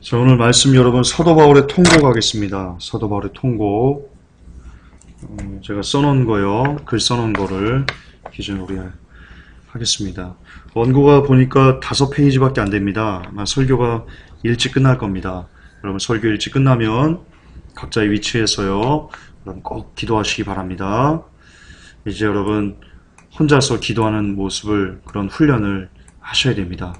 자, 오늘 말씀 여러분 사도 바울의 통고 가겠습니다. 사도 바울의 통고. 제가 써놓은 거요. 글 써놓은 거를 기준으로 하겠습니다. 원고가 보니까 5페이지밖에 안 됩니다. 아마 설교가 일찍 끝날 겁니다. 여러분 설교 일찍 끝나면 각자의 위치에서요. 여러분 꼭 기도하시기 바랍니다. 이제 여러분 혼자서 기도하는 모습을 그런 훈련을 하셔야 됩니다.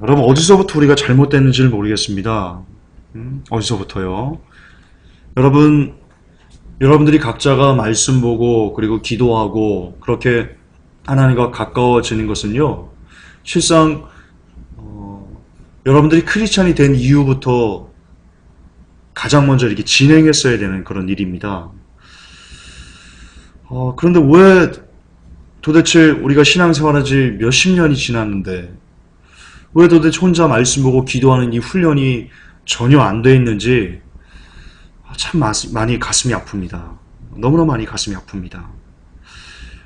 여러분 어디서부터 우리가 잘못됐는지를 모르겠습니다. 어디서부터요? 여러분들이 각자가 말씀 보고 그리고 기도하고 그렇게 하나님과 가까워지는 것은요, 실상 여러분들이 크리스찬이 된 이후부터 가장 먼저 이렇게 진행했어야 되는 그런 일입니다. 그런데 왜 도대체 우리가 신앙생활한 지 몇십 년이 지났는데 왜 도대체 혼자 말씀 보고 기도하는 이 훈련이 전혀 안 돼 있는지 참 많이 가슴이 아픕니다. 너무나 많이 가슴이 아픕니다.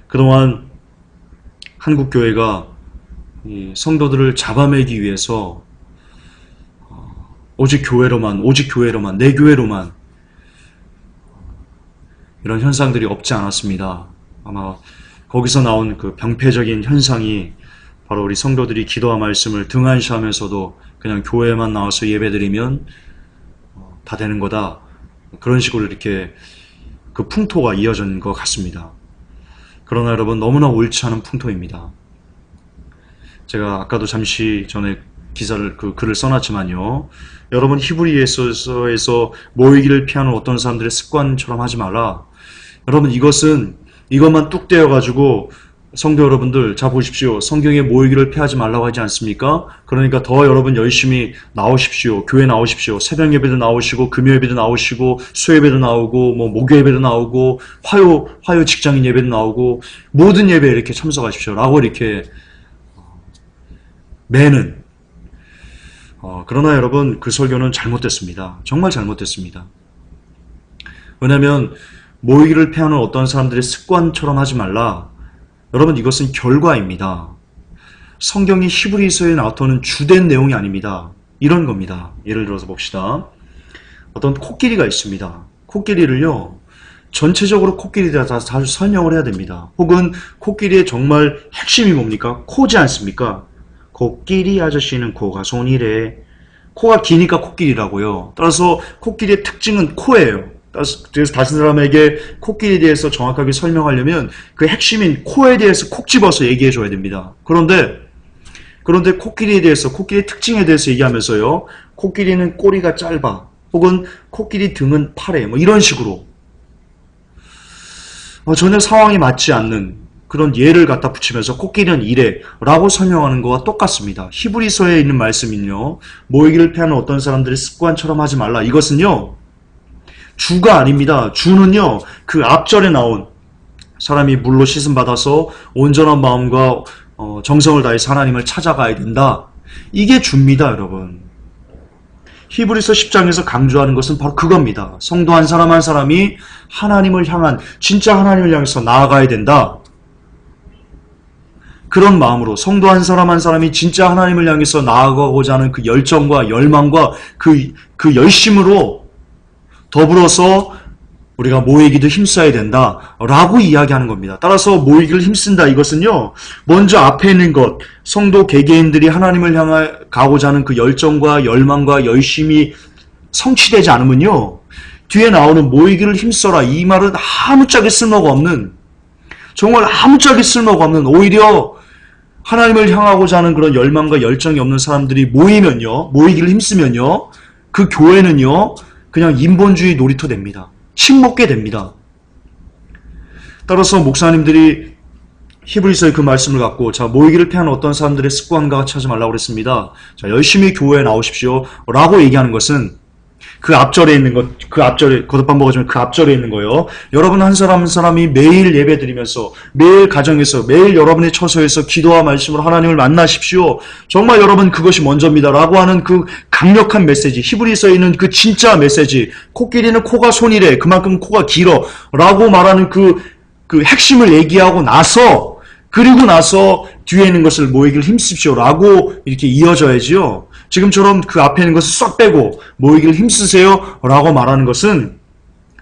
그동안 한국교회가 이 성도들을 잡아매기 위해서 오직 교회로만, 내 교회로만 이런 현상들이 없지 않았습니다. 아마 거기서 나온 그 병폐적인 현상이 바로 우리 성도들이 기도와 말씀을 등한시하면서도 그냥 교회에만 나와서 예배드리면 다 되는 거다. 그런 식으로 이렇게 그 풍토가 이어진 것 같습니다. 그러나 여러분 너무나 옳지 않은 풍토입니다. 제가 아까도 잠시 전에 글을 써놨지만요. 여러분 히브리서에서 모이기를 피하는 어떤 사람들의 습관처럼 하지 마라. 여러분 이것만 뚝 떼어가지고 성도 여러분들, 자 보십시오. 성경에 모이기를 피하지 말라고 하지 않습니까? 그러니까 더 여러분 열심히 나오십시오. 교회 나오십시오. 새벽 예배도 나오시고, 금요 예배도 나오시고, 수 예배도 나오고, 목요 예배도 나오고, 화요 직장인 예배도 나오고, 모든 예배에 이렇게 참석하십시오. 라고 이렇게 매는. 그러나 여러분 그 설교는 잘못됐습니다. 정말 잘못됐습니다. 왜냐하면 모이기를 피하는 어떤 사람들의 습관처럼 하지 말라. 여러분 이것은 결과입니다. 성경이 히브리서에 나타나는 주된 내용이 아닙니다. 이런 겁니다. 예를 들어서 봅시다. 어떤 코끼리가 있습니다. 코끼리를요, 전체적으로 코끼리에 다 설명을 해야 됩니다. 혹은 코끼리의 정말 핵심이 뭡니까? 코지 않습니까? 코끼리 아저씨는 코가 손이래. 코가 기니까 코끼리라고요. 따라서 코끼리의 특징은 코예요. 그래서 다른 사람에게 코끼리에 대해서 정확하게 설명하려면 그 핵심인 코에 대해서 콕 집어서 얘기해 줘야 됩니다. 그런데 코끼리에 대해서, 코끼리의 특징에 대해서 얘기하면서요, 코끼리는 꼬리가 짧아. 혹은 코끼리 등은 파래. 이런 식으로 전혀 상황이 맞지 않는 그런 예를 갖다 붙이면서 코끼리는 이래 라고 설명하는 것과 똑같습니다. 히브리서에 있는 말씀은요, 모이기를 피하는 어떤 사람들의 습관처럼 하지 말라. 이것은요, 주가 아닙니다. 주는요, 그 앞절에 나온 사람이 물로 씻음 받아서 온전한 마음과 정성을 다해서 하나님을 찾아가야 된다. 이게 주입니다, 여러분. 히브리서 10장에서 강조하는 것은 바로 그겁니다. 성도 한 사람 한 사람이 하나님을 향한, 진짜 하나님을 향해서 나아가야 된다. 그런 마음으로 성도 한 사람이 진짜 하나님을 향해서 나아가고자 하는 그 열정과 열망과 그 열심으로 더불어서 우리가 모이기도 힘써야 된다라고 이야기하는 겁니다. 따라서 모이기를 힘쓴다 이것은요, 먼저 앞에 있는 것, 성도 개개인들이 하나님을 향해 가고자 하는 그 열정과 열망과 열심이 성취되지 않으면요, 뒤에 나오는 모이기를 힘써라 이 말은 아무짝에 쓸모가 없는, 정말 아무짝에 쓸모가 없는, 오히려 하나님을 향하고자 하는 그런 열망과 열정이 없는 사람들이 모이기를 힘쓰면요, 그 교회는요 그냥 인본주의 놀이터 됩니다. 침묵게 됩니다. 따라서 목사님들이 히브리서의 그 말씀을 갖고, 자, 모이기를 피하는 어떤 사람들의 습관과 같이 하지 말라고 그랬습니다. 자, 열심히 교회에 나오십시오 라고 얘기하는 것은 그 앞절에 있는 것, 거듭반복하지만 그 앞절에 있는 거요. 여러분 한 사람 한 사람이 매일 예배 드리면서, 매일 가정에서, 매일 여러분의 처소에서 기도와 말씀으로 하나님을 만나십시오. 정말 여러분 그것이 먼저입니다. 라고 하는 그 강력한 메시지, 히브리서에 있는 그 진짜 메시지, 코끼리는 코가 손이래. 그만큼 코가 길어. 라고 말하는 그 핵심을 얘기하고 나서, 그리고 나서 뒤에 있는 것을 모이기를 힘쓰십시오 라고 이렇게 이어져야지요. 지금처럼 그 앞에 있는 것을 쏙 빼고 모이기를 힘쓰세요 라고 말하는 것은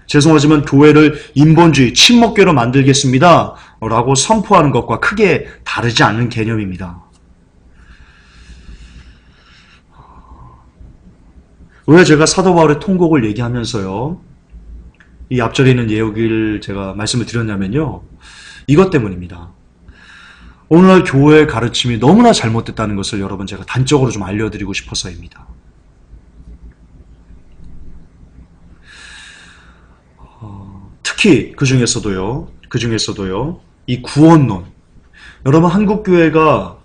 죄송하지만 교회를 인본주의, 친목교회로 만들겠습니다 라고 선포하는 것과 크게 다르지 않는 개념입니다. 왜 제가 사도 바울의 통곡을 얘기하면서요, 이 앞절에 있는 예언을 제가 말씀을 드렸냐면요, 이것 때문입니다. 오늘날 교회의 가르침이 너무나 잘못됐다는 것을 여러분 제가 단적으로 좀 알려드리고 싶어서입니다. 특히 그 중에서도요 이 구원론, 여러분 한국교회가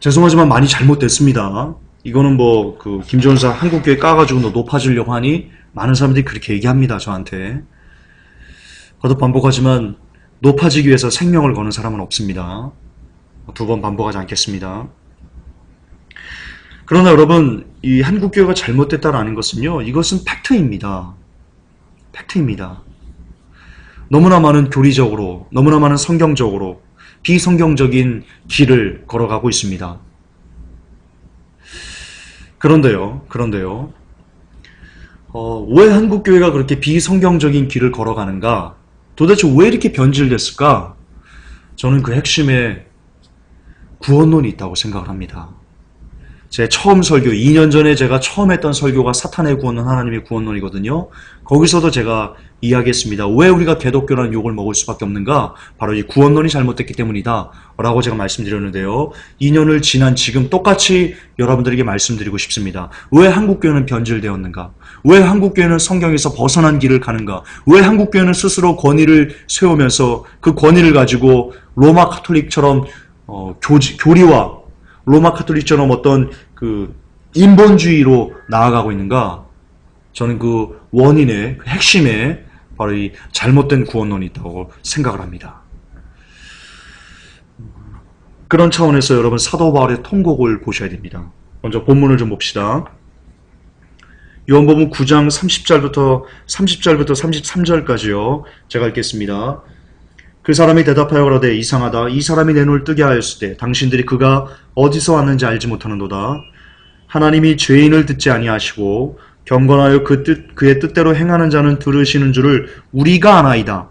죄송하지만 많이 잘못됐습니다. 이거는 뭐 그 김전사 한국교회 까가지고 너 높아지려고 하니 많은 사람들이 그렇게 얘기합니다. 저한테. 거듭 반복하지만 높아지기 위해서 생명을 거는 사람은 없습니다. 두 번 반복하지 않겠습니다. 그러나 여러분, 이 한국교회가 잘못됐다라는 것은요, 이것은 팩트입니다. 팩트입니다. 너무나 많은 교리적으로, 너무나 많은 성경적으로 비성경적인 길을 걸어가고 있습니다. 그런데요, 왜 한국교회가 그렇게 비성경적인 길을 걸어가는가? 도대체 왜 이렇게 변질됐을까? 저는 그 핵심에 구원론이 있다고 생각을 합니다. 제 처음 설교, 2년 전에 제가 처음 했던 설교가 사탄의 구원론, 하나님의 구원론이거든요. 거기서도 제가 이야기했습니다. 왜 우리가 개독교라는 욕을 먹을 수밖에 없는가? 바로 이 구원론이 잘못됐기 때문이다 라고 제가 말씀드렸는데요. 2년을 지난 지금 똑같이 여러분들에게 말씀드리고 싶습니다. 왜 한국교회는 변질되었는가? 왜 한국교회는 성경에서 벗어난 길을 가는가? 왜 한국교회는 스스로 권위를 세우면서 그 권위를 가지고 로마 카톨릭처럼 교리와 로마 카톨릭처럼 어떤 그 인본주의로 나아가고 있는가? 저는 그 원인의 그 핵심에 바로 이 잘못된 구원론이 있다고 생각을 합니다. 그런 차원에서 여러분 사도 바울의 통곡을 보셔야 됩니다. 먼저 본문을 좀 봅시다. 요한복음 9장 30절부터 33절까지요. 제가 읽겠습니다. 그 사람이 대답하여 가로되 이상하다. 이 사람이 내 눈을 뜨게 하였으되 당신들이 그가 어디서 왔는지 알지 못하는도다. 하나님이 죄인을 듣지 아니하시고 경건하여 그의 뜻대로 행하는 자는 들으시는 줄을 우리가 아나이다.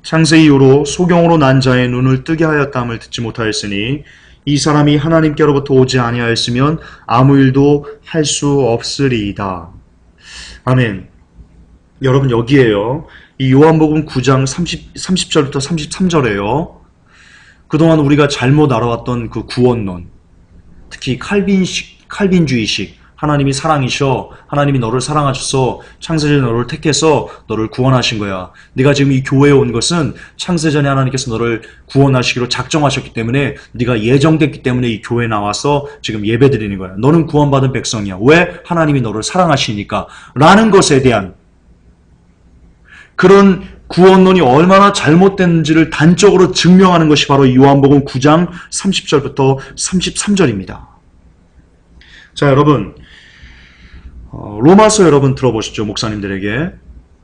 창세 이후로 소경으로 난 자의 눈을 뜨게 하였다함을 듣지 못하였으니 이 사람이 하나님께로부터 오지 아니하였으면 아무 일도 할 수 없으리이다. 아멘. 여러분 여기에요. 이 요한복음 9장 30절부터 33절에요. 그동안 우리가 잘못 알아왔던 그 구원론, 특히 칼빈주의식, 하나님이 사랑이셔, 하나님이 너를 사랑하셔서 창세전에 너를 택해서 너를 구원하신 거야. 네가 지금 이 교회에 온 것은 창세전에 하나님께서 너를 구원하시기로 작정하셨기 때문에 네가 예정됐기 때문에 이 교회에 나와서 지금 예배드리는 거야. 너는 구원받은 백성이야. 왜? 하나님이 너를 사랑하시니까. 라는 것에 대한 그런 구원론이 얼마나 잘못됐는지를 단적으로 증명하는 것이 바로 요한복음 9장 30절부터 33절입니다. 자, 여러분, 로마서 여러분 들어보시죠. 목사님들에게.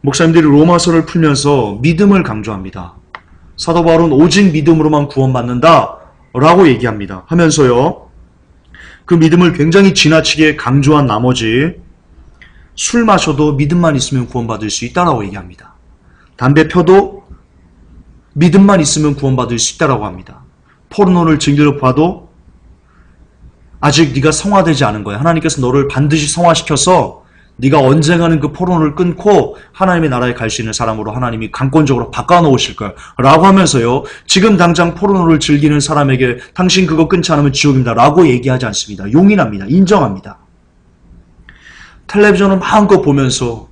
목사님들이 로마서를 풀면서 믿음을 강조합니다. 사도 바울은 오직 믿음으로만 구원받는다 라고 얘기합니다. 하면서요, 그 믿음을 굉장히 지나치게 강조한 나머지 술 마셔도 믿음만 있으면 구원받을 수 있다라고 얘기합니다. 담배 펴도 믿음만 있으면 구원받을 수 있다라고 합니다. 포르노를 즐기려 봐도 아직 네가 성화되지 않은 거야. 하나님께서 너를 반드시 성화시켜서 네가 언젠가는 그 포르노를 끊고 하나님의 나라에 갈 수 있는 사람으로 하나님이 강권적으로 바꿔놓으실 거야. 라고 하면서요. 지금 당장 포르노를 즐기는 사람에게 당신 그거 끊지 않으면 지옥입니다. 라고 얘기하지 않습니다. 용인합니다. 인정합니다. 텔레비전을 마음껏 보면서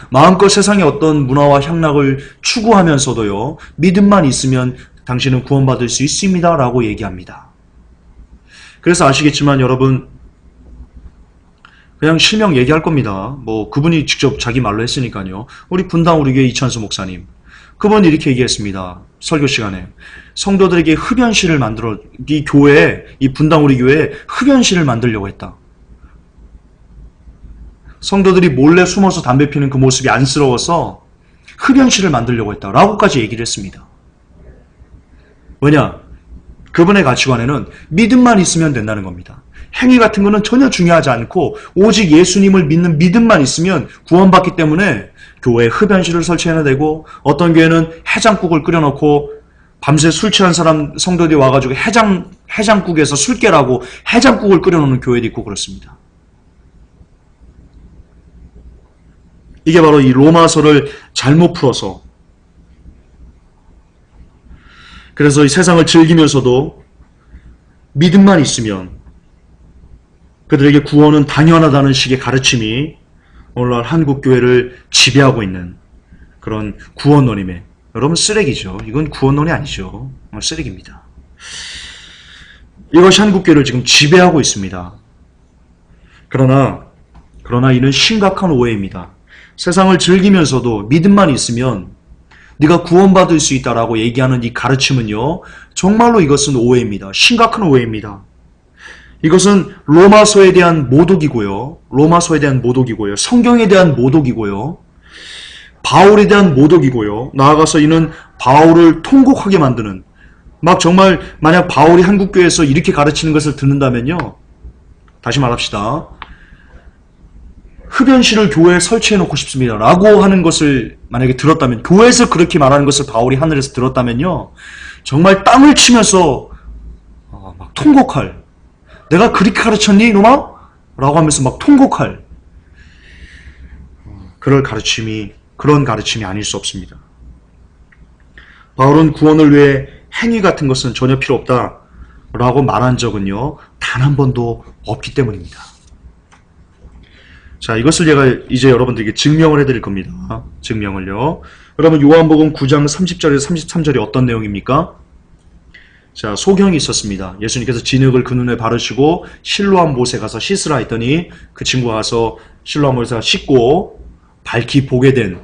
마음껏 세상의 어떤 문화와 향락을 추구하면서도요. 믿음만 있으면 당신은 구원받을 수 있습니다. 라고 얘기합니다. 그래서 아시겠지만 여러분 그냥 실명 얘기할 겁니다. 뭐 그분이 직접 자기 말로 했으니까요. 우리 분당 우리 교회 이찬수 목사님. 그분이 이렇게 얘기했습니다. 설교 시간에. 성도들에게 흡연실을 만들어 이 교회에 이 분당 우리 교회에 흡연실을 만들려고 했다. 성도들이 몰래 숨어서 담배 피는 그 모습이 안쓰러워서 흡연실을 만들려고 했다. 라고까지 얘기를 했습니다. 왜냐? 그분의 가치관에는 믿음만 있으면 된다는 겁니다. 행위 같은 거는 전혀 중요하지 않고 오직 예수님을 믿는 믿음만 있으면 구원받기 때문에 교회에 흡연실을 설치해야 되고, 어떤 교회는 해장국을 끓여놓고 밤새 술 취한 사람 성도들이 와가지고 해장국에서 술 깨라고 해장국을 끓여놓는 교회도 있고 그렇습니다. 이게 바로 이 로마서를 잘못 풀어서, 그래서 이 세상을 즐기면서도 믿음만 있으면 그들에게 구원은 당연하다는 식의 가르침이 오늘날 한국교회를 지배하고 있는 그런 구원론임에, 여러분 쓰레기죠. 이건 구원론이 아니죠. 쓰레기입니다. 이것이 한국교회를 지금 지배하고 있습니다. 그러나 이는 심각한 오해입니다. 세상을 즐기면서도 믿음만 있으면 네가 구원받을 수 있다라고 얘기하는 이 가르침은요, 정말로 이것은 오해입니다. 심각한 오해입니다. 이것은 로마서에 대한 모독이고요. 성경에 대한 모독이고요. 바울에 대한 모독이고요. 나아가서 이는 바울을 통곡하게 만드는, 막 정말 만약 바울이 한국교회에서 이렇게 가르치는 것을 듣는다면요, 다시 말합시다. 흡연실을 교회에 설치해 놓고 싶습니다 라고 하는 것을 만약에 들었다면, 교회에서 그렇게 말하는 것을 바울이 하늘에서 들었다면요, 정말 땅을 치면서 막 통곡할, 내가 그렇게 가르쳤니 이놈아? 라고 하면서 막 통곡할 그런 가르침이 아닐 수 없습니다. 바울은 구원을 위해 행위 같은 것은 전혀 필요 없다 라고 말한 적은요, 단 한 번도 없기 때문입니다. 자, 이것을 제가 이제 여러분들에게 증명을 해드릴 겁니다. 증명을요. 여러분, 요한복음 9장 30절에서 33절이 어떤 내용입니까? 자, 소경이 있었습니다. 예수님께서 진흙을 그 눈에 바르시고 실로암 못에 가서 씻으라 했더니 그 친구가 가서 실로암 못에서 씻고 밝히 보게 된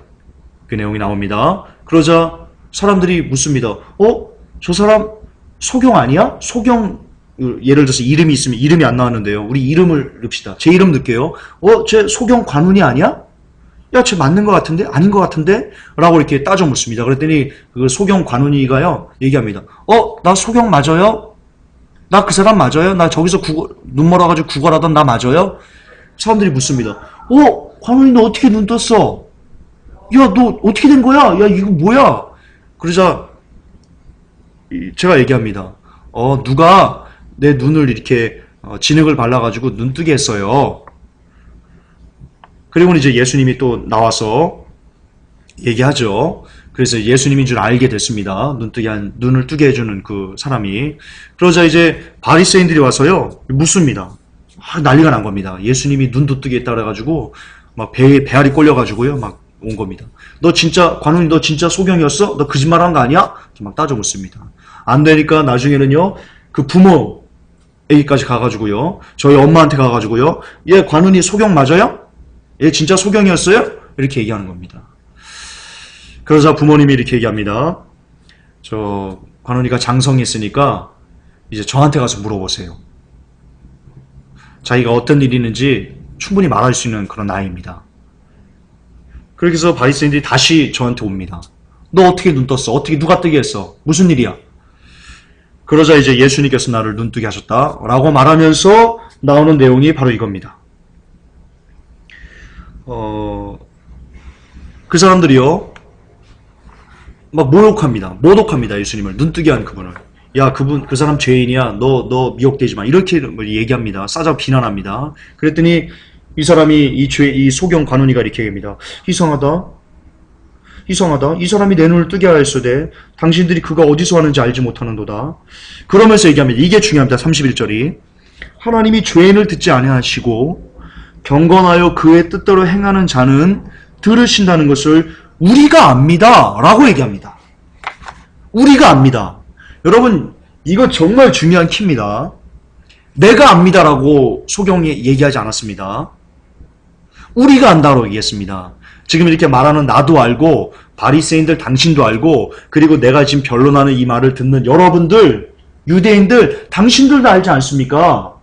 그 내용이 나옵니다. 그러자 사람들이 묻습니다. 저 사람 소경 아니야? 소경, 예를 들어서 이름이 있으면 이름이 안 나왔는데요. 우리 이름을 넣읍시다. 제 이름 넣을게요. 쟤 소경 관훈이 아니야? 야, 쟤 맞는 것 같은데? 아닌 것 같은데? 라고 이렇게 따져 묻습니다. 그랬더니 그 소경 관훈이가요, 얘기합니다. 나 소경 맞아요? 나 그 사람 맞아요? 나 저기서 눈 멀어가지고 구걸하던 나 맞아요? 사람들이 묻습니다. 관훈이 너 어떻게 눈 떴어? 야, 너 어떻게 된 거야? 야, 이거 뭐야? 그러자 제가 얘기합니다. 누가 내 눈을 이렇게 진흙을 발라가지고 눈 뜨게 했어요. 그리고는 이제 예수님이 또 나와서 얘기하죠. 그래서 예수님인 줄 알게 됐습니다. 눈을 뜨게 해주는 그 사람이. 그러자 이제 바리새인들이 와서요, 묻습니다. 난리가 난 겁니다. 예수님이 눈도 뜨게 했다 그래가지고 막 배알이 꼴려가지고요, 막 온 겁니다. 관훈이 너 진짜 소경이었어? 너 거짓말한 거 아니야? 막 따져 묻습니다. 안 되니까 나중에는요, 그 부모에게까지 가가지고요, 저희 엄마한테 가가지고요, 얘 관훈이 소경 맞아요? 얘 진짜 소경이었어요? 이렇게 얘기하는 겁니다. 그러자 부모님이 이렇게 얘기합니다. 저 관훈이가 장성했으니까 이제 저한테 가서 물어보세요. 자기가 어떤 일이 있는지 충분히 말할 수 있는 그런 나이입니다. 그렇게 해서 바리새인들이 다시 저한테 옵니다. 너 어떻게 눈 떴어? 어떻게 누가 뜨게 했어? 무슨 일이야? 그러자 이제 예수님께서 나를 눈뜨게 하셨다라고 말하면서 나오는 내용이 바로 이겁니다. 그 사람들이요, 막 모독합니다. 예수님을, 눈뜨게 한 그분을. 야, 그 사람 죄인이야. 너 미혹되지 마. 이렇게 얘기합니다. 싸잡아 비난합니다. 그랬더니 이 사람이 이 소경 관훈이가 이렇게 얘기합니다. 이상하다. 이 사람이 내 눈을 뜨게 하였으되 당신들이 그가 어디서 왔는지 알지 못하는도다. 그러면서 얘기합니다. 이게 중요합니다. 31절이. 하나님이 죄인을 듣지 아니하시고 경건하여 그의 뜻대로 행하는 자는 들으신다는 것을 우리가 압니다. 라고 얘기합니다. 우리가 압니다. 여러분, 이거 정말 중요한 키입니다. 내가 압니다라고 소경이 얘기하지 않았습니다. 우리가 안다고 얘기했습니다. 지금 이렇게 말하는 나도 알고, 바리새인들 당신도 알고, 그리고 내가 지금 변론하는 이 말을 듣는 여러분들, 유대인들, 당신들도 알지 않습니까?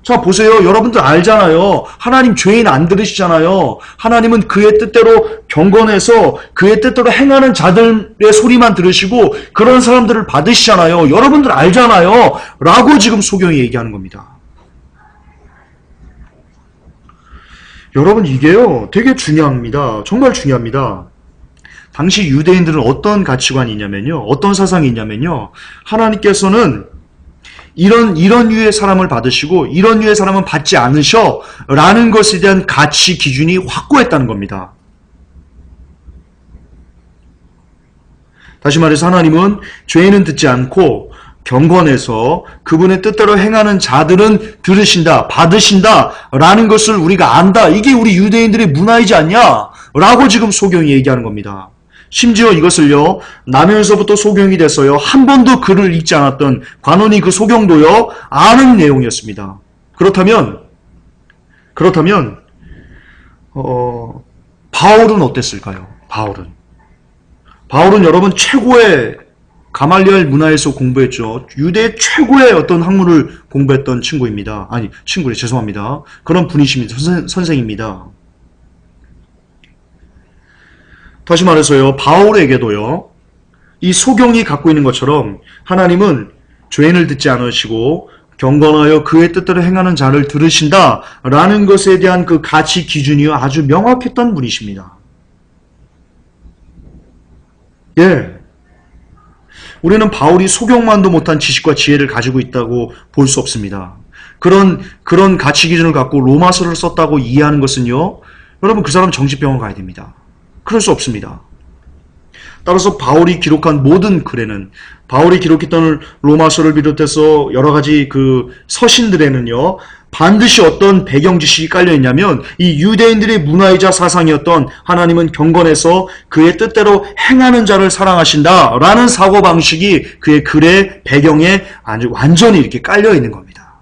자, 보세요. 여러분들 알잖아요. 하나님 죄인 안 들으시잖아요. 하나님은 그의 뜻대로 경건해서 그의 뜻대로 행하는 자들의 소리만 들으시고 그런 사람들을 받으시잖아요. 여러분들 알잖아요. 라고 지금 소경이 얘기하는 겁니다. 여러분, 이게요, 되게 중요합니다. 정말 중요합니다. 당시 유대인들은 어떤 가치관이 있냐면요. 어떤 사상이 있냐면요. 하나님께서는 이런 유의 사람을 받으시고 이런 유의 사람은 받지 않으셔 라는 것에 대한 가치 기준이 확고했다는 겁니다. 다시 말해서 하나님은 죄인은 듣지 않고 경건해서 그분의 뜻대로 행하는 자들은 들으신다, 받으신다 라는 것을 우리가 안다. 이게 우리 유대인들의 문화이지 않냐? 라고 지금 소경이 얘기하는 겁니다. 심지어 이것을요, 나면서부터 소경이 됐어요. 한 번도 글을 읽지 않았던 관원이 그 소경도요, 아는 내용이었습니다. 그렇다면, 바울은 어땠을까요? 바울은 여러분 최고의 가말리엘 문화에서 공부했죠. 유대 최고의 어떤 학문을 공부했던 친구입니다. 죄송합니다. 그런 분이십니다. 선생입니다. 다시 말해서요, 바울에게도요, 이 소경이 갖고 있는 것처럼 하나님은 죄인을 듣지 않으시고 경건하여 그의 뜻대로 행하는 자를 들으신다라는 것에 대한 그 가치 기준이 아주 명확했던 분이십니다. 예. 우리는 바울이 소경만도 못한 지식과 지혜를 가지고 있다고 볼 수 없습니다. 그런 가치 기준을 갖고 로마서를 썼다고 이해하는 것은요, 여러분 그 사람 정신병원 가야 됩니다. 그럴 수 없습니다. 따라서 바울이 기록한 모든 글에는, 바울이 기록했던 로마서를 비롯해서 여러 가지 그 서신들에는요, 반드시 어떤 배경 지식이 깔려 있냐면 이 유대인들의 문화이자 사상이었던 하나님은 경건해서 그의 뜻대로 행하는 자를 사랑하신다라는 사고방식이 그의 글의 배경에 아주 완전히 이렇게 깔려 있는 겁니다.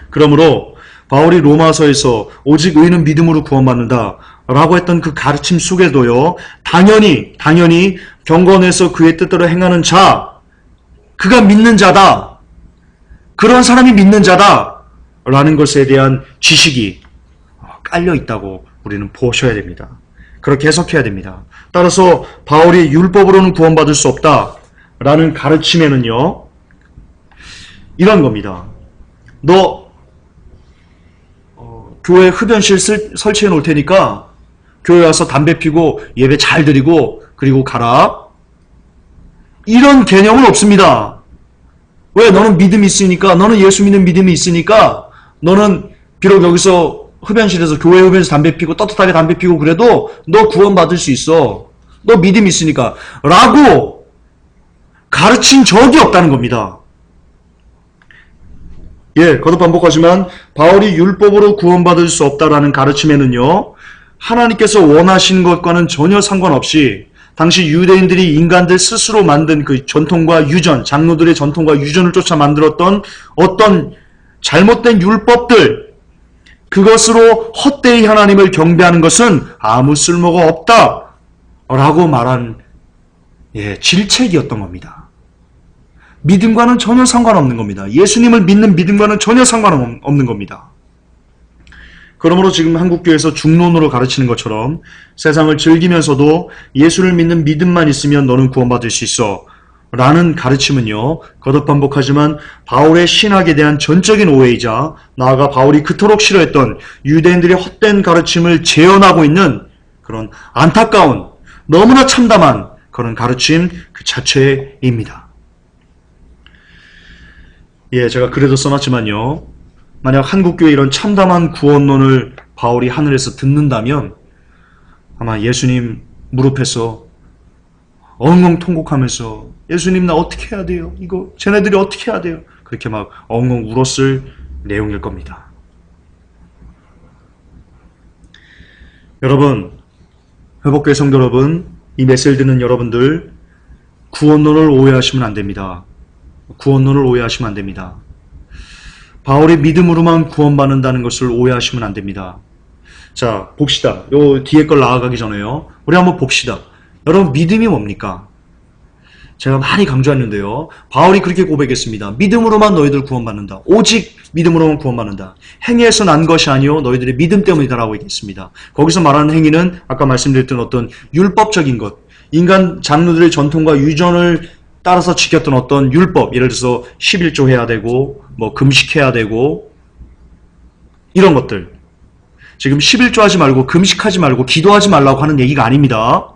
그러므로 바울이 로마서에서 오직 의인은 믿음으로 구원받는다 라고 했던 그 가르침 속에도요, 당연히 경건해서 그의 뜻대로 행하는 자, 그가 믿는 자다, 그런 사람이 믿는 자다 라는 것에 대한 지식이 깔려 있다고 우리는 보셔야 됩니다. 그렇게 해석해야 됩니다. 따라서 바울이 율법으로는 구원받을 수 없다 라는 가르침에는요, 이런 겁니다. 너 교회 흡연실 설치해 놓을 테니까 교회 와서 담배 피고 예배 잘 드리고 그리고 가라. 이런 개념은 없습니다. 왜? 너는 믿음이 있으니까, 너는 예수 믿는 믿음이 있으니까 너는 비록 여기서 흡연실에서, 교회 흡연실에서 담배 피고 떳떳하게 담배 피고 그래도 너 구원받을 수 있어. 너 믿음이 있으니까 라고 가르친 적이 없다는 겁니다. 예, 거듭 반복하지만 바울이 율법으로 구원받을 수 없다라는 가르침에는요, 하나님께서 원하시는 것과는 전혀 상관없이 당시 유대인들이 인간들 스스로 만든 그 전통과 유전, 장로들의 전통과 유전을 쫓아 만들었던 어떤 잘못된 율법들, 그것으로 헛되이 하나님을 경배하는 것은 아무 쓸모가 없다라고 말한 질책이었던 겁니다. 믿음과는 전혀 상관없는 겁니다. 예수님을 믿는 믿음과는 전혀 상관없는 겁니다. 그러므로 지금 한국교회에서 중론으로 가르치는 것처럼 세상을 즐기면서도 예수를 믿는 믿음만 있으면 너는 구원받을 수 있어 라는 가르침은요, 거듭 반복하지만 바울의 신학에 대한 전적인 오해이자 나아가 바울이 그토록 싫어했던 유대인들의 헛된 가르침을 재현하고 있는 그런 안타까운, 너무나 참담한 그런 가르침 그 자체입니다. 예, 제가 글에도 써놨지만요, 만약 한국교회 이런 참담한 구원론을 바울이 하늘에서 듣는다면 아마 예수님 무릎에서 엉엉 통곡하면서 예수님 나 어떻게 해야 돼요? 이거 쟤네들이 어떻게 해야 돼요? 그렇게 막 엉엉 울었을 내용일 겁니다. 여러분, 회복교회 성도 여러분, 이 메시지를 듣는 여러분들, 구원론을 오해하시면 안 됩니다. 구원론을 오해하시면 안 됩니다. 바울이 믿음으로만 구원받는다는 것을 오해하시면 안 됩니다. 자, 봅시다. 요 뒤에 걸 나아가기 전에요, 우리 한번 봅시다. 여러분, 믿음이 뭡니까? 제가 많이 강조했는데요. 바울이 그렇게 고백했습니다. 믿음으로만 너희들 구원받는다. 오직 믿음으로만 구원받는다. 행위에서 난 것이 아니요 너희들의 믿음 때문이다라고 얘기했습니다. 거기서 말하는 행위는 아까 말씀드렸던 어떤 율법적인 것, 인간 장로들의 전통과 유전을 따라서 지켰던 어떤 율법, 예를 들어서 11조 해야 되고 뭐 금식해야 되고 이런 것들. 지금 11조 하지 말고 금식하지 말고 기도하지 말라고 하는 얘기가 아닙니다.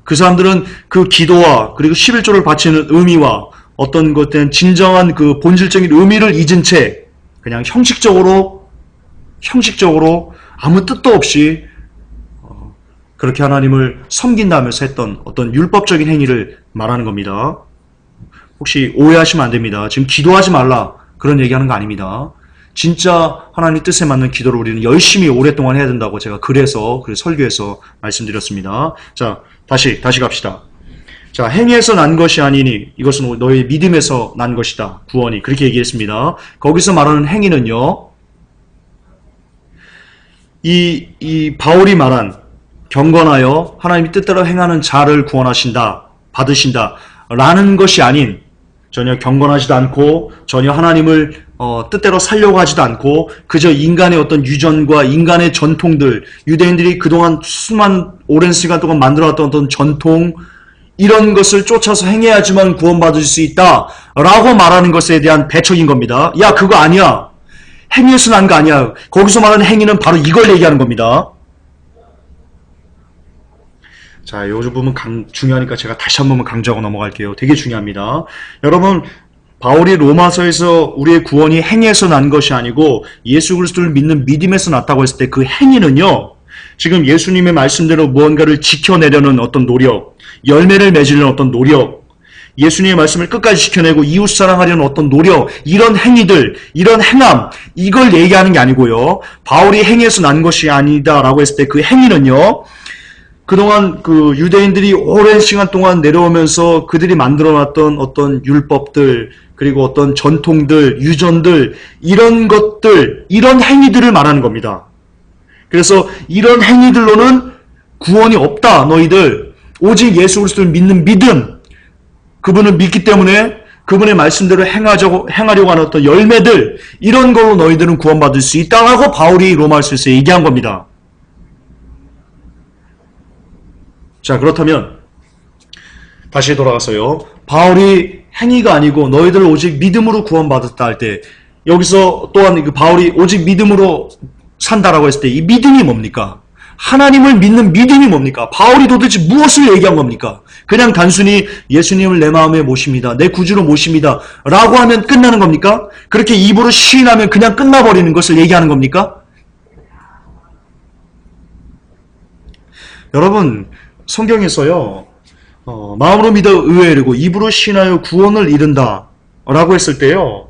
그 사람들은 그 기도와 그리고 11조를 바치는 의미와 어떤 것들은 진정한 그 본질적인 의미를 잊은 채 그냥 형식적으로 아무 뜻도 없이 그렇게 하나님을 섬긴다면서 했던 어떤 율법적인 행위를 말하는 겁니다. 혹시 오해하시면 안 됩니다. 지금 기도하지 말라 그런 얘기하는 거 아닙니다. 진짜 하나님 뜻에 맞는 기도를 우리는 열심히 오랫동안 해야 된다고 제가 그래서 설교에서 말씀드렸습니다. 자, 다시 갑시다. 자, 행위에서 난 것이 아니니 이것은 너의 믿음에서 난 것이다. 구원이 그렇게 얘기했습니다. 거기서 말하는 행위는요. 이 바울이 말한 경건하여 하나님의 뜻대로 행하는 자를 구원하신다. 받으신다. 라는 것이 아닌 전혀 경건하지도 않고 전혀 하나님을 뜻대로 살려고 하지도 않고 그저 인간의 어떤 유전과 인간의 전통들, 유대인들이 그동안 오랜 시간 동안 만들어왔던 어떤 전통 이런 것을 쫓아서 행해야지만 구원받을 수 있다라고 말하는 것에 대한 배척인 겁니다. 야, 그거 아니야. 행위에서 난 거 아니야. 거기서 말하는 행위는 바로 이걸 얘기하는 겁니다. 자, 이 부분 중요하니까 제가 다시 한 번만 강조하고 넘어갈게요. 되게 중요합니다. 여러분, 바울이 로마서에서 우리의 구원이 행위에서 난 것이 아니고 예수 그리스도를 믿는 믿음에서 났다고 했을 때 그 행위는요. 지금 예수님의 말씀대로 무언가를 지켜내려는 어떤 노력, 열매를 맺으려는 어떤 노력, 예수님의 말씀을 끝까지 지켜내고 이웃 사랑하려는 어떤 노력, 이런 행위들, 이런 행함, 이걸 얘기하는 게 아니고요. 바울이 행위에서 난 것이 아니다라고 했을 때 그 행위는요. 그동안 그 유대인들이 오랜 시간 동안 내려오면서 그들이 만들어놨던 어떤 율법들, 그리고 어떤 전통들, 유전들, 이런 것들, 이런 행위들을 말하는 겁니다. 그래서 이런 행위들로는 구원이 없다, 너희들. 오직 예수 그리스도를 믿는 믿음, 그분을 믿기 때문에 그분의 말씀대로 행하려고 하는 어떤 열매들, 이런 걸로 너희들은 구원받을 수 있다고 바울이 로마서에서 얘기한 겁니다. 자, 그렇다면 다시 돌아가서요. 바울이 행위가 아니고 너희들 오직 믿음으로 구원받았다 할 때 여기서 또한 바울이 오직 믿음으로 산다라고 했을 때 이 믿음이 뭡니까? 하나님을 믿는 믿음이 뭡니까? 바울이 도대체 무엇을 얘기한 겁니까? 그냥 단순히 예수님을 내 마음에 모십니다. 내 구주로 모십니다. 라고 하면 끝나는 겁니까? 그렇게 입으로 시인하면 그냥 끝나버리는 것을 얘기하는 겁니까? 여러분, 성경에서요, 마음으로 믿어 의에 이르고 입으로 신하여 구원을 이룬다 라고 했을 때요,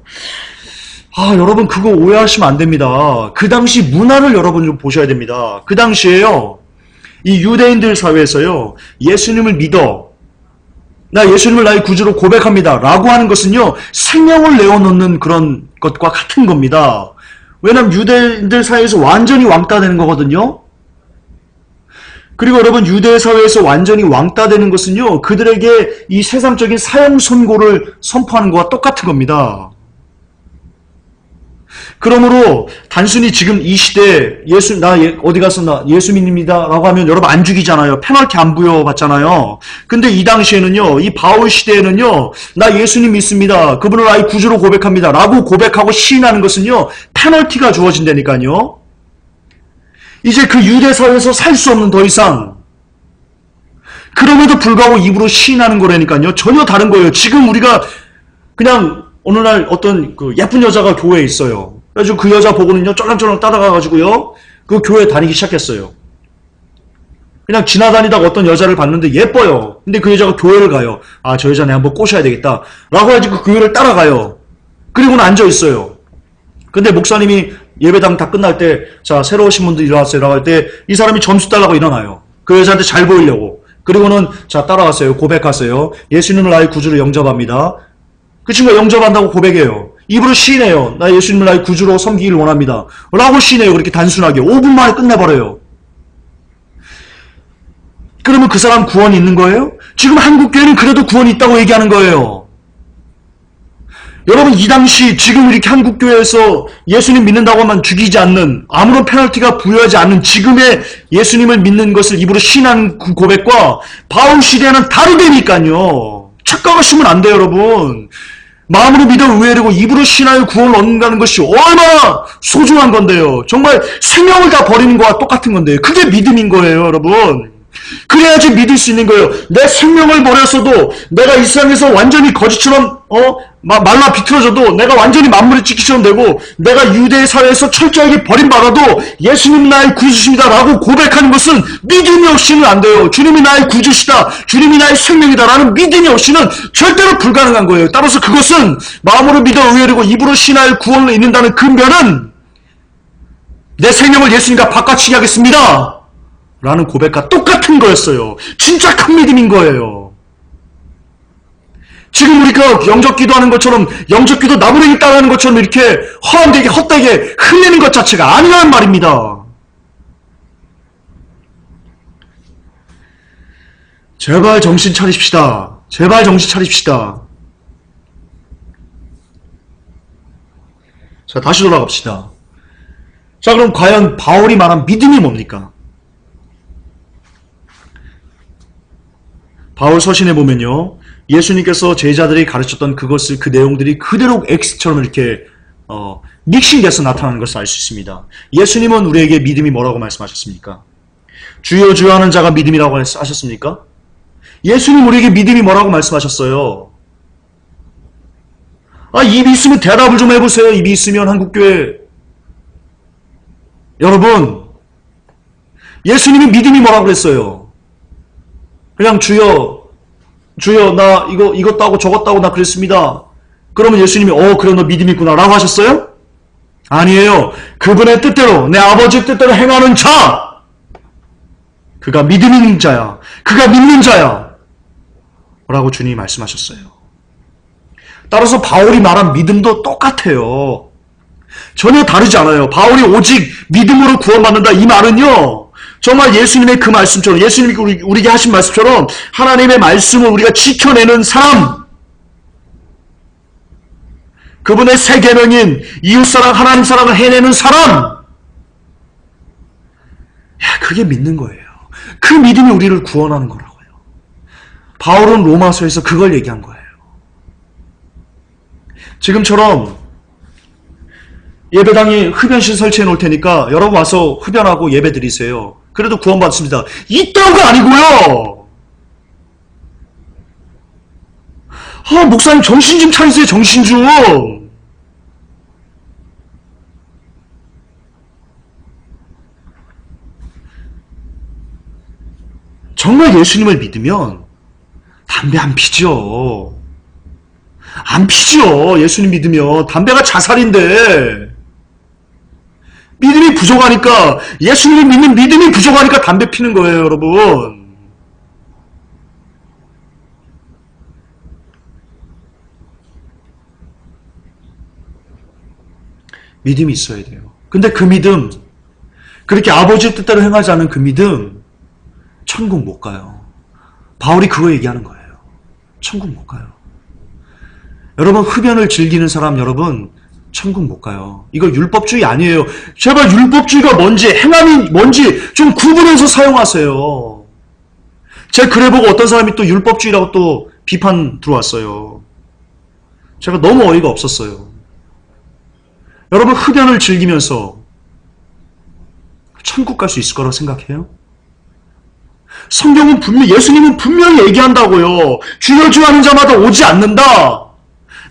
여러분 그거 오해하시면 안 됩니다. 그 당시 문화를 여러분 좀 보셔야 됩니다. 그 당시에요, 이 유대인들 사회에서요, 예수님을 믿어, 나 예수님을 나의 구주로 고백합니다 라고 하는 것은요, 생명을 내어놓는 그런 것과 같은 겁니다. 왜냐하면 유대인들 사이에서 완전히 왕따 되는 거거든요. 그리고 여러분, 유대 사회에서 완전히 왕따 되는 것은요, 그들에게 이 세상적인 사형 선고를 선포하는 것과 똑같은 겁니다. 그러므로 단순히 지금 이 시대에 나 어디 가서 나 예수 믿습니다 라고 하면 여러분 안 죽이잖아요. 페널티 안 부여받잖아요. 근데 이 당시에는요, 이 바울 시대에는요, 나 예수님 믿습니다, 그분을 나의 구주로 고백합니다 라고 고백하고 시인하는 것은요, 페널티가 주어진다니까요. 이제 그 유대 사회에서 살 수 없는 더 이상. 그럼에도 불구하고 입으로 시인하는 거라니까요. 전혀 다른 거예요. 지금 우리가 그냥 어느 날 어떤 그 예쁜 여자가 교회에 있어요. 그래가지고 그 여자 보고는요, 쫄랑쫄랑 따라가가지고요, 그 교회 다니기 시작했어요. 그냥 지나다니다가 어떤 여자를 봤는데 예뻐요. 근데 그 여자가 교회를 가요. 아, 저 여자 내가 한번 꼬셔야 되겠다 라고 해가지고 그 교회를 따라가요. 그리고는 앉아있어요. 근데 목사님이 예배당 다 끝날 때, 자, 새로 오신 분들 일어났어요 라고 할 때 이 사람이 점수 달라고 일어나요. 그 여자한테 잘 보이려고. 그리고는 자, 따라가세요. 고백하세요. 예수님을 나의 구주로 영접합니다. 그 친구가 영접한다고 고백해요. 입으로 시인해요. 나 예수님을 나의 구주로 섬기기를 원합니다 라고 시인해요. 그렇게 단순하게 5분 만에 끝내버려요. 그러면 그 사람 구원이 있는 거예요? 지금 한국교회는 그래도 구원이 있다고 얘기하는 거예요. 여러분, 이 당시 지금 이렇게 한국교회에서 예수님 믿는다고 하면 죽이지 않는, 아무런 페널티가 부여하지 않는 지금의 예수님을 믿는 것을 입으로 신한 그 고백과 바울 시대는 다르다니까요. 착각하시면 안 돼요, 여러분. 마음으로 믿어 의외되고 입으로 신하여 구원을 얻는다는 것이 얼마나 소중한 건데요. 정말 생명을 다 버리는 거와 똑같은 건데요. 그게 믿음인 거예요, 여러분. 그래야지 믿을 수 있는 거예요. 내 생명을 버렸어도, 내가 이 세상에서 완전히 거지처럼 말라 비틀어져도, 내가 완전히 만물의 찢기처럼 되고, 내가 유대 사회에서 철저하게 버림받아도 예수님 나의 구주십니다 라고 고백하는 것은 믿음이 없이는 안 돼요. 주님이 나의 구주시다, 주님이 나의 생명이다 라는 믿음이 없이는 절대로 불가능한 거예요. 따라서 그것은 마음으로 믿어 의외되고 입으로 신하여 구원을 얻는다는 근면은 내 생명을 예수님과 바꿔치기 하겠습니다 라는 고백과 똑같은 거였어요. 진짜 큰 믿음인 거예요. 지금 우리가 영접기도 하는 것처럼, 영접기도 나무래기 따라하는 것처럼 이렇게 허황되게 헛되게 흘리는 것 자체가 아니라는 말입니다. 제발 정신 차립시다. 제발 정신 차립시다. 자, 다시 돌아갑시다. 자, 그럼 과연 바울이 말한 믿음이 뭡니까? 바울 서신에 보면요, 예수님께서 제자들이 가르쳤던 그것을, 그 내용들이 그대로 X처럼 이렇게 믹싱돼서 나타나는 것을 알 수 있습니다. 예수님은 우리에게 믿음이 뭐라고 말씀하셨습니까? 주여 주여 하는 자가 믿음이라고 하셨습니까? 예수님 우리에게 믿음이 뭐라고 말씀하셨어요? 입이 있으면 대답을 좀 해보세요. 입이 있으면 한국교회. 여러분, 예수님이 믿음이 뭐라고 그랬어요? 그냥 주여 나 이것도 하고 저것도 하고 나 그랬습니다. 그러면 예수님이 그래 너 믿음이 있구나 라고 하셨어요? 아니에요. 그분의 뜻대로, 내 아버지의 뜻대로 행하는 자, 그가 믿음 있는 자야, 그가 믿는 자야 라고 주님이 말씀하셨어요. 따라서 바울이 말한 믿음도 똑같아요. 전혀 다르지 않아요. 바울이 오직 믿음으로 구원받는다 이 말은요, 정말 예수님의 그 말씀처럼, 예수님이 우리에게 하신 말씀처럼 하나님의 말씀을 우리가 지켜내는 사람, 그분의 세 계명인 이웃사랑, 하나님 사랑을 해내는 사람, 그게 믿는 거예요. 그 믿음이 우리를 구원하는 거라고요. 바울은 로마서에서 그걸 얘기한 거예요. 지금처럼 예배당에 흡연실 설치해 놓을 테니까 여러분 와서 흡연하고 예배 드리세요. 그래도 구원받습니다. 이따가 아니고요. 목사님 정신 좀 차리세요. 정신 좀. 정말 예수님을 믿으면 담배 안 피죠. 안 피죠. 예수님 믿으면. 담배가 자살인데. 믿음이 부족하니까, 예수님을 믿는 믿음이 부족하니까 담배 피는 거예요, 여러분. 믿음이 있어야 돼요. 근데 그 믿음, 그렇게 아버지의 뜻대로 행하지 않은 그 믿음, 천국 못 가요. 바울이 그거 얘기하는 거예요. 천국 못 가요. 여러분, 흡연을 즐기는 사람, 여러분, 천국 못 가요. 이거 율법주의 아니에요. 제발 율법주의가 뭔지, 행함이 뭔지 좀 구분해서 사용하세요. 제가 그래 보고 어떤 사람이 또 율법주의라고 또 비판 들어왔어요. 제가 너무 어이가 없었어요. 여러분, 흡연을 즐기면서 천국 갈 수 있을 거라고 생각해요? 성경은 예수님은 분명히 얘기한다고요. 주여 주여 하는 자마다 오지 않는다.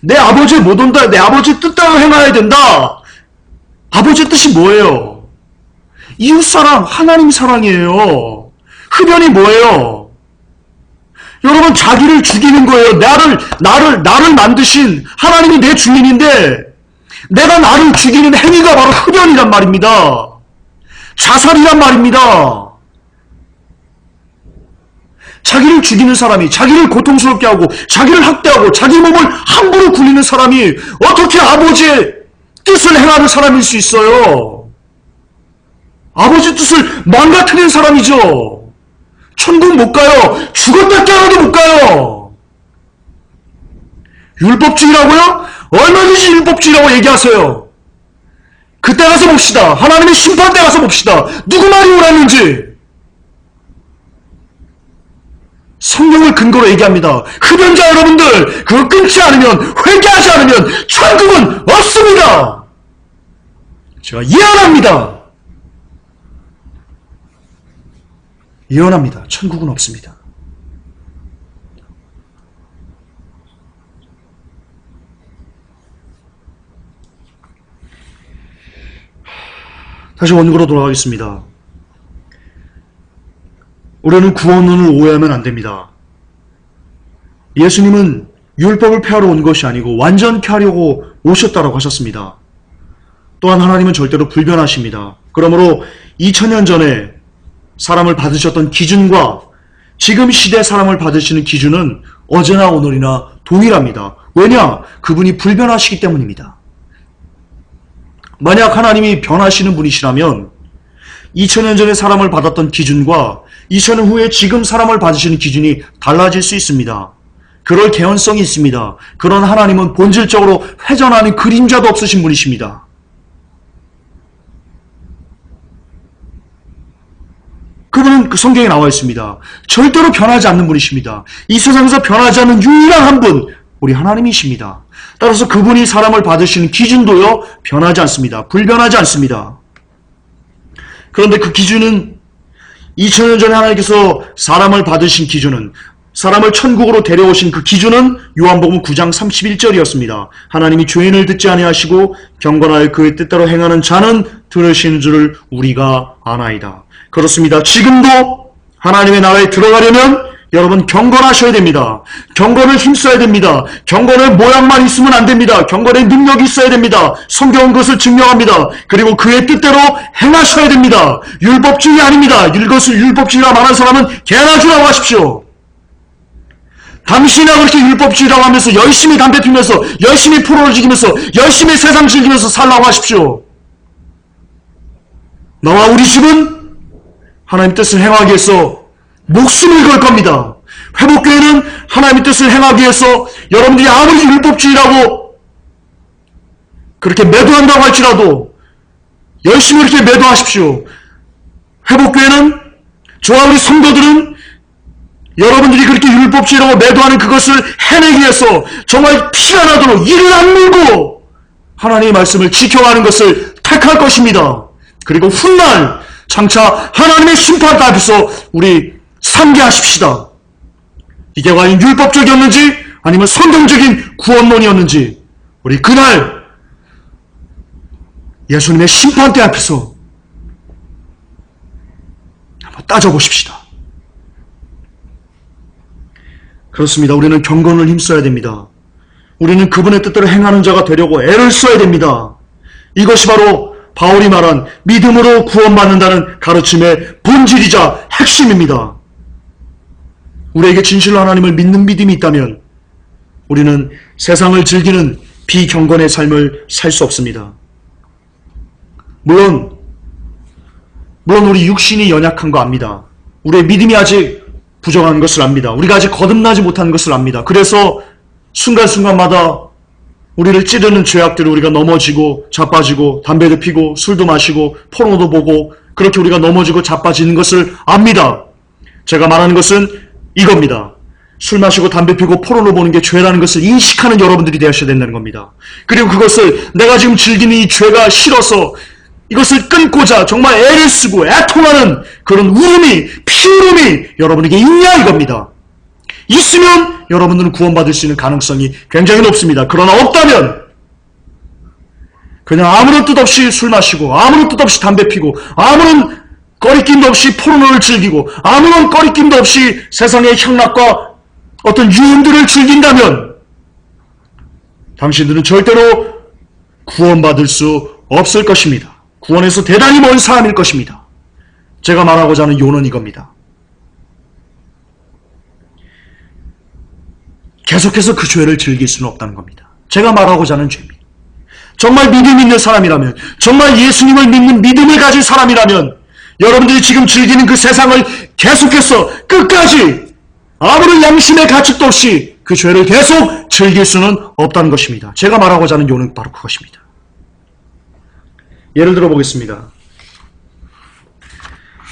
내 아버지를 못 온다. 내 아버지 뜻대로 행해야 된다. 아버지의 뜻이 뭐예요? 이웃사랑, 하나님 사랑이에요. 흡연이 뭐예요? 여러분, 자기를 죽이는 거예요. 나를 만드신 하나님이 내 주인인데, 내가 나를 죽이는 행위가 바로 흡연이란 말입니다. 자살이란 말입니다. 자기를 죽이는 사람이, 자기를 고통스럽게 하고, 자기를 학대하고, 자기 몸을 함부로 굴리는 사람이 어떻게 아버지의 뜻을 행하는 사람일 수 있어요? 아버지 뜻을 망가뜨리는 사람이죠. 천국 못 가요. 죽었다 깨어나도 못 가요. 율법주의라고요? 얼마든지 율법주의라고 얘기하세요. 그때 가서 봅시다. 하나님의 심판 때 가서 봅시다. 누구 말이 옳았는지. 성경을 근거로 얘기합니다. 흡연자 여러분들, 그거 끊지 않으면, 회개하지 않으면 천국은 없습니다. 제가 예언합니다. 예언합니다. 천국은 없습니다. 다시 원고로 돌아가겠습니다. 우리는 구원론을 오해하면 안 됩니다. 예수님은 율법을 폐하러 온 것이 아니고 완전케 하려고 오셨다라고 하셨습니다. 또한 하나님은 절대로 불변하십니다. 그러므로 2000년 전에 사람을 받으셨던 기준과 지금 시대 사람을 받으시는 기준은 어제나 오늘이나 동일합니다. 왜냐? 그분이 불변하시기 때문입니다. 만약 하나님이 변하시는 분이시라면 2000년 전에 사람을 받았던 기준과 2000년 후에 지금 사람을 받으시는 기준이 달라질 수 있습니다. 그럴 개연성이 있습니다. 그런 하나님은 본질적으로 회전하는 그림자도 없으신 분이십니다. 그분은 그 성경에 나와 있습니다. 절대로 변하지 않는 분이십니다. 이 세상에서 변하지 않는 유일한 한 분, 우리 하나님이십니다. 따라서 그분이 사람을 받으시는 기준도요, 변하지 않습니다. 불변하지 않습니다. 그런데 그 기준은 2000년 전에 하나님께서 사람을 받으신 기준은, 사람을 천국으로 데려오신 그 기준은 요한복음 9장 31절이었습니다. 하나님이 죄인을 듣지 아니하시고 경건하여 그의 뜻대로 행하는 자는 들으시는 줄을 우리가 아나이다. 그렇습니다. 지금도 하나님의 나라에 들어가려면 여러분 경건하셔야 됩니다. 경건을 힘써야 됩니다. 경건의 모양만 있으면 안 됩니다. 경건의 능력이 있어야 됩니다. 성경은 그것을 증명합니다. 그리고 그의 뜻대로 행하셔야 됩니다. 율법주의 아닙니다. 이것을 율법주의라 말하는 사람은 개나 주라고 하십시오. 당신이나 그렇게 율법주의라고 하면서 열심히 담배 피면서 열심히 포로를 즐기면서 열심히 세상 즐기면서 살라고 하십시오. 너와 우리 집은 하나님 뜻을 행하기 위해서 목숨을 걸 겁니다. 회복교회는 하나님의 뜻을 행하기 위해서 여러분들이 아무리 율법주의라고 그렇게 매도한다고 할지라도 열심히 그렇게 매도하십시오. 회복교회는 저와 우리 성도들은 여러분들이 그렇게 율법주의라고 매도하는 그것을 해내기 위해서 정말 피가 나도록 이를 악물고 하나님의 말씀을 지켜가는 것을 택할 것입니다. 그리고 훗날 장차 하나님의 심판 앞에서 우리 상기하십시다. 이게 과연 율법적이었는지 아니면 성경적인 구원론이었는지 우리 그날 예수님의 심판대 앞에서 한번 따져보십시다. 그렇습니다. 우리는 경건을 힘써야 됩니다. 우리는 그분의 뜻대로 행하는 자가 되려고 애를 써야 됩니다. 이것이 바로 바울이 말한 믿음으로 구원받는다는 가르침의 본질이자 핵심입니다. 우리에게 진실로 하나님을 믿는 믿음이 있다면 우리는 세상을 즐기는 비경건의 삶을 살 수 없습니다. 물론 우리 육신이 연약한 거 압니다. 우리의 믿음이 아직 부족한 것을 압니다. 우리가 아직 거듭나지 못한 것을 압니다. 그래서 순간순간마다 우리를 찌르는 죄악들을 우리가 넘어지고 자빠지고 담배도 피고 술도 마시고 포르노도 보고 그렇게 우리가 넘어지고 자빠지는 것을 압니다. 제가 말하는 것은 이겁니다. 술 마시고 담배 피고 포르노 보는 게 죄라는 것을 인식하는 여러분들이 되셔야 된다는 겁니다. 그리고 그것을 내가 지금 즐기는 이 죄가 싫어서 이것을 끊고자 정말 애를 쓰고 애통하는 그런 울음이, 피울음이 여러분에게 있냐 이겁니다. 있으면 여러분들은 구원받을 수 있는 가능성이 굉장히 높습니다. 그러나 없다면 그냥 아무런 뜻 없이 술 마시고 아무런 뜻 없이 담배 피고 아무런 꺼리낌도 없이 포르노를 즐기고 아무런 꺼리낌도 없이 세상의 향락과 어떤 유흥들을 즐긴다면 당신들은 절대로 구원받을 수 없을 것입니다. 구원에서 대단히 먼 사람일 것입니다. 제가 말하고자 하는 요는 이겁니다. 계속해서 그 죄를 즐길 수는 없다는 겁니다. 제가 말하고자 하는 죄입니다. 정말 믿음 있는 사람이라면, 정말 예수님을 믿는 믿음을 가진 사람이라면 여러분들이 지금 즐기는 그 세상을 계속해서 끝까지 아무런 양심의 가책도 없이 그 죄를 계속 즐길 수는 없다는 것입니다. 제가 말하고자 하는 요는 바로 그것입니다. 예를 들어 보겠습니다.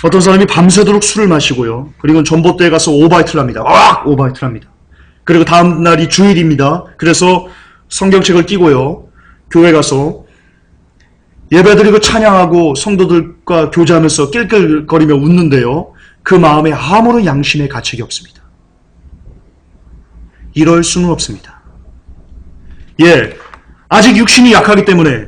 어떤 사람이 밤새도록 술을 마시고요. 그리고 전봇대에 가서 오바이트를 합니다. 오바이트를 합니다. 그리고 다음 날이 주일입니다. 그래서 성경책을 끼고요. 교회 가서 예배드리고 찬양하고 성도들과 교제하면서 낄낄거리며 웃는데요. 그 마음에 아무런 양심의 가책이 없습니다. 이럴 수는 없습니다. 아직 육신이 약하기 때문에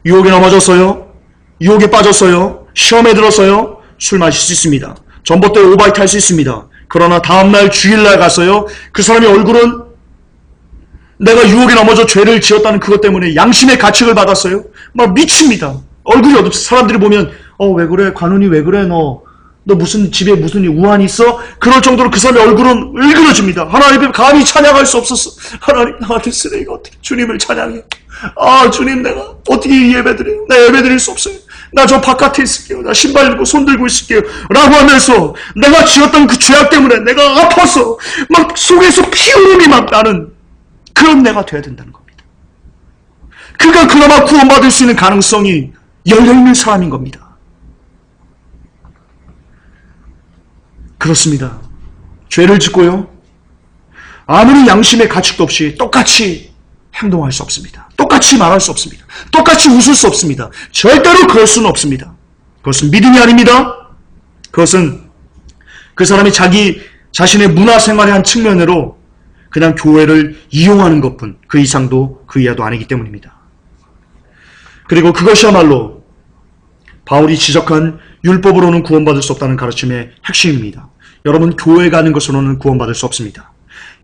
유혹에 넘어졌어요. 유혹에 빠졌어요. 시험에 들어서요. 술 마실 수 있습니다. 전봇대에 오바이트 할 수 있습니다. 그러나 다음날 주일날 가서요. 그 사람의 얼굴은 내가 유혹에 넘어져 죄를 지었다는 그것 때문에 양심의 가책을 받았어요. 막 미칩니다. 얼굴이 어둡어. 사람들이 보면 왜 그래? 관훈이 왜 그래? 너 무슨 집에 무슨 우환이 있어? 그럴 정도로 그 사람의 얼굴은 을그러집니다. 하나님 감히 찬양할 수 없었어. 하나님 나한테 쓰레기가 어떻게 주님을 찬양해? 주님 내가 어떻게 예배드려요? 나 예배드릴 수 없어요. 나 저 바깥에 있을게요. 나 신발 들고 손 들고 있을게요. 라고 하면서 내가 지었던 그 죄악 때문에 내가 아파서 막 속에서 피울음이 막 나는 그런 내가 돼야 된다는 겁니다. 그가 그나마 구원받을 수 있는 가능성이 열려있는 사람인 겁니다. 그렇습니다. 죄를 짓고요. 아무리 양심의 가책도 없이 똑같이 행동할 수 없습니다. 똑같이 말할 수 없습니다. 똑같이 웃을 수 없습니다. 절대로 그럴 수는 없습니다. 그것은 믿음이 아닙니다. 그것은 그 사람이 자기 자신의 문화생활의 한 측면으로 그냥 교회를 이용하는 것뿐 그 이상도 그 이하도 아니기 때문입니다. 그리고 그것이야말로 바울이 지적한 율법으로는 구원받을 수 없다는 가르침의 핵심입니다. 여러분 교회 가는 것으로는 구원받을 수 없습니다.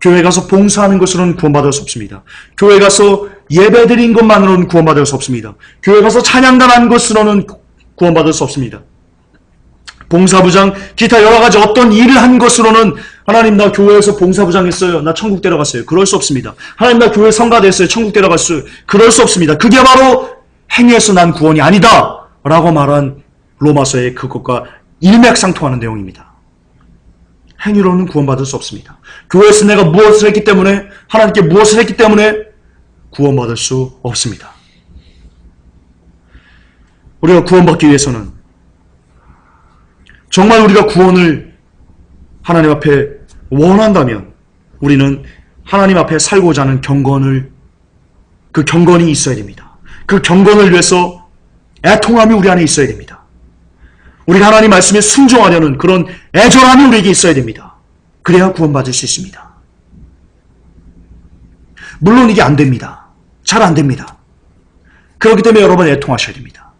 교회 가서 봉사하는 것으로는 구원받을 수 없습니다. 교회 가서 예배드린 것만으로는 구원받을 수 없습니다. 교회 가서 찬양단 한 것으로는 구원받을 수 없습니다. 봉사부장, 기타 여러 가지 어떤 일을 한 것으로는 하나님 나 교회에서 봉사부장 했어요. 나 천국 데려갔어요. 그럴 수 없습니다. 하나님 나 교회 성가됐어요. 천국 데려갔어요. 그럴 수 없습니다. 그게 바로 행위에서 난 구원이 아니다. 라고 말한 로마서의 그것과 일맥상통하는 내용입니다. 행위로는 구원받을 수 없습니다. 교회에서 내가 무엇을 했기 때문에 하나님께 무엇을 했기 때문에 구원받을 수 없습니다. 우리가 구원받기 위해서는 정말 우리가 구원을 하나님 앞에 원한다면 우리는 하나님 앞에 살고자 하는 그 경건이 있어야 됩니다. 그 경건을 위해서 애통함이 우리 안에 있어야 됩니다. 우리가 하나님 말씀에 순종하려는 그런 애절함이 우리에게 있어야 됩니다. 그래야 구원받을 수 있습니다. 물론 이게 안 됩니다. 잘 안 됩니다. 그렇기 때문에 여러분 애통하셔야 됩니다.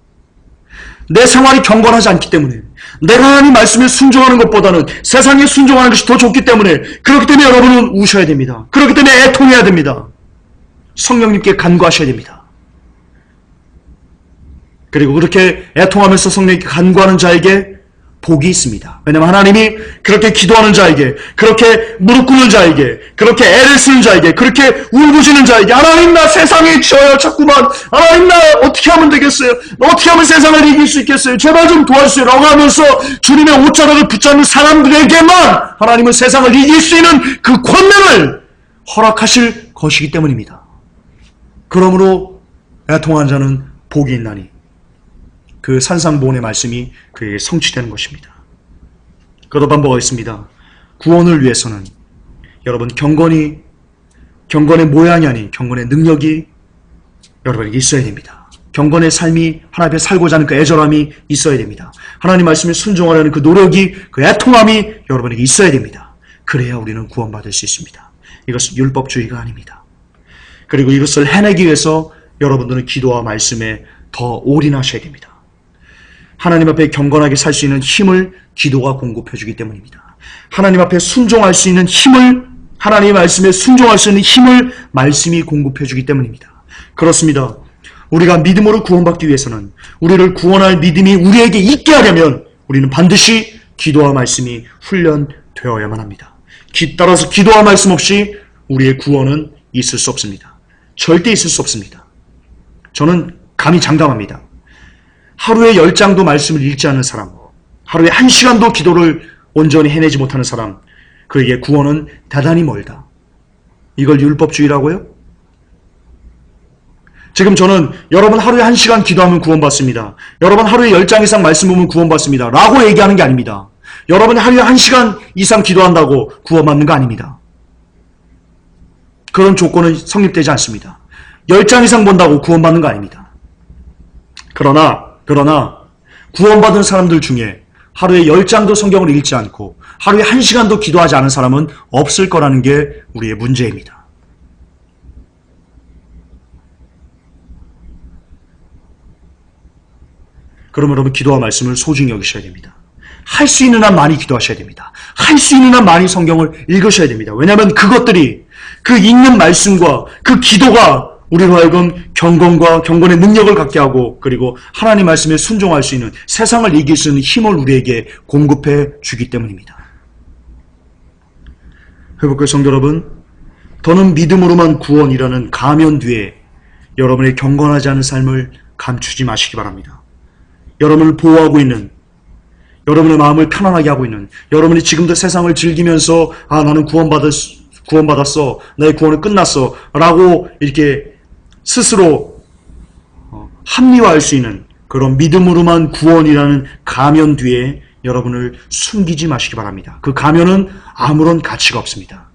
내 생활이 경건하지 않기 때문에 내가 하나님 말씀에 순종하는 것보다는 세상에 순종하는 것이 더 좋기 때문에 그렇기 때문에 여러분은 우셔야 됩니다. 그렇기 때문에 애통해야 됩니다. 성령님께 간구하셔야 됩니다. 그리고 그렇게 애통하면서 성령님께 간구하는 자에게 복이 있습니다. 왜냐하면 하나님이 그렇게 기도하는 자에게, 그렇게 무릎 꿇는 자에게, 그렇게 애를 쓰는 자에게, 그렇게 울부짖는 자에게 하나님 나 세상에 지어요 자꾸만 하나님 나 어떻게 하면 되겠어요? 어떻게 하면 세상을 이길 수 있겠어요? 제발 좀 도와주세요 라고 하면서 주님의 옷자락을 붙잡는 사람들에게만 하나님은 세상을 이길 수 있는 그 권능을 허락하실 것이기 때문입니다. 그러므로 애통한 자는 복이 있나니 그 산상보훈의 말씀이 그에게 성취되는 것입니다. 그도 반복하겠습니다. 구원을 위해서는 여러분 경건의 모양이 아닌 경건의 능력이 여러분에게 있어야 됩니다. 경건의 삶이 하나님 앞에 살고자 하는 그 애절함이 있어야 됩니다. 하나님 말씀에 순종하려는 그 노력이, 그 애통함이 여러분에게 있어야 됩니다. 그래야 우리는 구원받을 수 있습니다. 이것은 율법주의가 아닙니다. 그리고 이것을 해내기 위해서 여러분들은 기도와 말씀에 더 올인하셔야 됩니다. 하나님 앞에 경건하게 살 수 있는 힘을 기도가 공급해 주기 때문입니다. 하나님 앞에 순종할 수 있는 힘을, 하나님의 말씀에 순종할 수 있는 힘을 말씀이 공급해 주기 때문입니다. 그렇습니다. 우리가 믿음으로 구원받기 위해서는 우리를 구원할 믿음이 우리에게 있게 하려면 우리는 반드시 기도와 말씀이 훈련되어야만 합니다. 따라서 기도와 말씀 없이 우리의 구원은 있을 수 없습니다. 절대 있을 수 없습니다. 저는 감히 장담합니다. 하루에 10장도 말씀을 읽지 않는 사람, 하루에 1시간도 기도를 온전히 해내지 못하는 사람, 그에게 구원은 대단히 멀다. 이걸 율법주의라고요? 지금 저는 여러분 하루에 1시간 기도하면 구원받습니다. 여러분 하루에 10장 이상 말씀 보면 구원받습니다. 라고 얘기하는 게 아닙니다. 여러분 하루에 1시간 이상 기도한다고 구원받는 거 아닙니다. 그런 조건은 성립되지 않습니다. 10장 이상 본다고 구원받는 거 아닙니다. 그러나 구원받은 사람들 중에 하루에 10장도 성경을 읽지 않고 하루에 1시간도 기도하지 않은 사람은 없을 거라는 게 우리의 문제입니다. 그러면 여러분 기도와 말씀을 소중히 여기셔야 됩니다. 할 수 있는 한 많이 기도하셔야 됩니다. 할 수 있는 한 많이 성경을 읽으셔야 됩니다. 왜냐하면 그것들이 그 읽는 말씀과 그 기도가 우리로 하여금 경건의 능력을 갖게 하고 그리고 하나님 말씀에 순종할 수 있는 세상을 이길 수 있는 힘을 우리에게 공급해 주기 때문입니다. 회복교회 성도 여러분, 더는 믿음으로만 구원이라는 가면 뒤에 여러분의 경건하지 않은 삶을 감추지 마시기 바랍니다. 여러분을 보호하고 있는, 여러분의 마음을 편안하게 하고 있는, 여러분이 지금도 세상을 즐기면서 나는 구원받았어, 나의 구원은 끝났어 라고 이렇게 스스로 합리화할 수 있는 그런 믿음으로만 구원이라는 가면 뒤에 여러분을 숨기지 마시기 바랍니다. 그 가면은 아무런 가치가 없습니다.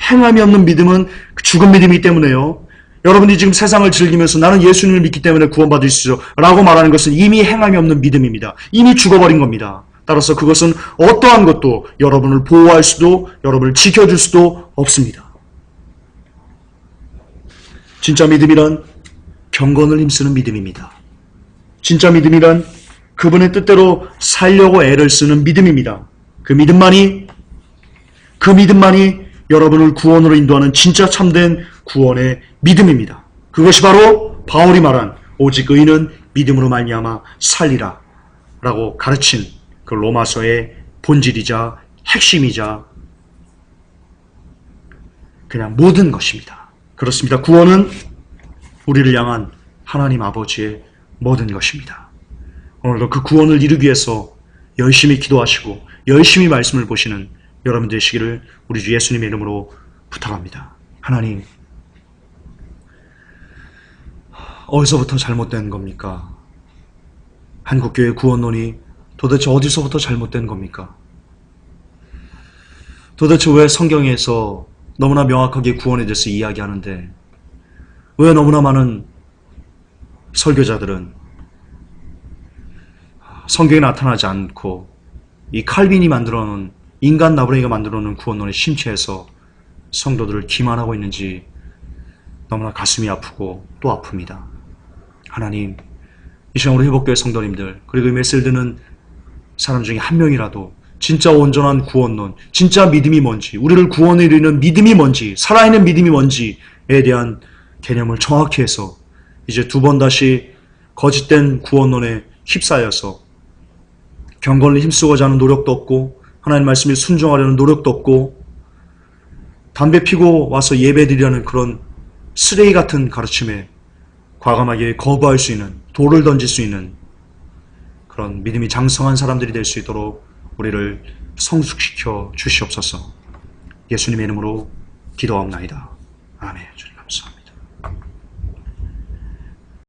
행함이 없는 믿음은 죽은 믿음이기 때문에요. 여러분이 지금 세상을 즐기면서 나는 예수님을 믿기 때문에 구원받을 수 있어 라고 말하는 것은 이미 행함이 없는 믿음입니다. 이미 죽어버린 겁니다. 따라서 그것은 어떠한 것도 여러분을 보호할 수도 여러분을 지켜줄 수도 없습니다. 진짜 믿음이란 경건을 힘쓰는 믿음입니다. 진짜 믿음이란 그분의 뜻대로 살려고 애를 쓰는 믿음입니다. 그 믿음만이 여러분을 구원으로 인도하는 진짜 참된 구원의 믿음입니다. 그것이 바로 바울이 말한 오직 의인은 믿음으로 말미암아 살리라 라고 가르친 그 로마서의 본질이자 핵심이자 그냥 모든 것입니다. 그렇습니다. 구원은 우리를 향한 하나님 아버지의 모든 것입니다. 오늘도 그 구원을 이루기 위해서 열심히 기도하시고 열심히 말씀을 보시는 여러분 되시기를 우리 주 예수님의 이름으로 부탁합니다. 하나님, 어디서부터 잘못된 겁니까? 한국교회 구원론이 도대체 어디서부터 잘못된 겁니까? 도대체 왜 성경에서 너무나 명확하게 구원에 대해서 이야기하는데 왜 너무나 많은 설교자들은 성경에 나타나지 않고 이 칼빈이 만들어놓은 인간 나부랭이가 만들어놓은 구원론에 심취해서 성도들을 기만하고 있는지 너무나 가슴이 아프고 또 아픕니다. 하나님, 이 시간 우리 회복교회 성도님들 그리고 이 메시지를 듣는 사람 중에 한 명이라도 진짜 온전한 구원론, 진짜 믿음이 뭔지, 우리를 구원에 이르는 믿음이 뭔지, 살아있는 믿음이 뭔지에 대한 개념을 정확히 해서 이제 두 번 다시 거짓된 구원론에 휩싸여서 경건을 힘쓰고자 하는 노력도 없고 하나님 말씀에 순종하려는 노력도 없고 담배 피고 와서 예배드리려는 그런 쓰레기 같은 가르침에 과감하게 거부할 수 있는, 돌을 던질 수 있는 그런 믿음이 장성한 사람들이 될 수 있도록 우리를 성숙시켜 주시옵소서. 예수님의 이름으로 기도하옵나이다. 아멘. 주님 감사합니다.